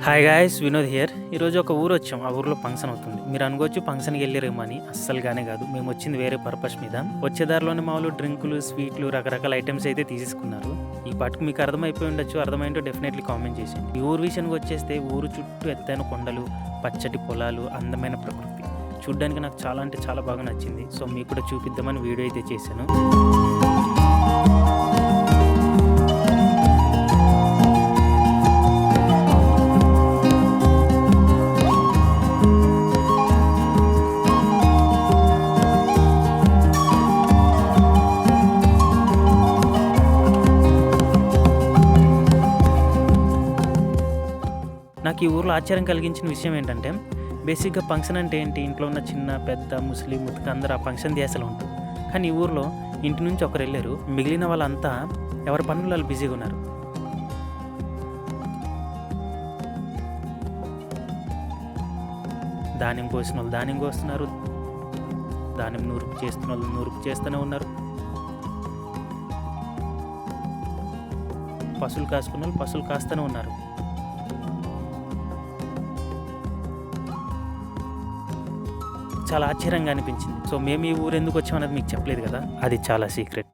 Hi guys, Vinod here. ఈరోజు ఒక ఊరు వచ్చాం. ఆ ఊర్లో ఫంక్షన్ అవుతుంది. మీరు అనుకోవచ్చు ఫంక్షన్కి వెళ్ళారేమో అని. అస్సలుగానే కాదు, మేము వచ్చింది వేరే పర్పస్ మీద. వచ్చే దారిలోనే మామూలు డ్రింకులు, స్వీట్లు, రకరకాల ఐటమ్స్ అయితే తీసేసుకున్నారు. ఈ పాటకు మీకు అర్థమైపోయి ఉండొచ్చు. అర్థమైంటో డెఫినెట్లీ కామెంట్ చేసేయండి. ఈ ఊరు విషయానికి వచ్చేస్తే ఊరు చుట్టూ ఎత్తైన కొండలు, పచ్చటి పొలాలు, అందమైన ప్రకృతి. చూడ్డానికి నాకు చాలా అంటే చాలా బాగా నచ్చింది. సో మీకు కూడా చూపిద్దామని వీడియో అయితే చేశాను. నాకు ఈ ఊర్లో ఆశ్చర్యం కలిగించిన విషయం ఏంటంటే, బేసిక్‌గా ఫంక్షన్ అంటే ఏంటి? ఇంట్లో ఉన్న చిన్న, పెద్ద, ముసలి, ముతక అందరూ ఆ ఫంక్షన్ ధ్యాసలో ఉంటారు. కానీ ఈ ఊర్లో ఇంటి నుంచి ఒకరెళ్ళారు. మిగిలిన వాళ్ళంతా ఎవరి పనుల్లో వాళ్ళు బిజీగా ఉన్నారు. ధాన్యం కోసినోళ్ళు ధాన్యం కోస్తున్నారు. ధాన్యం నూర్పు చేస్తున్నోళ్ళు నూర్పు చేస్తూనే ఉన్నారు. పశువులు కాసుకున్నోళ్ళు పశువులు కాస్తూనే ఉన్నారు. చాలా ఆశ్చర్యంగా అనిపించింది. సో మేము ఈ ఊరు ఎందుకు వచ్చామన్నది మీకు చెప్పలేదు కదా, అది చాలా సీక్రెట్.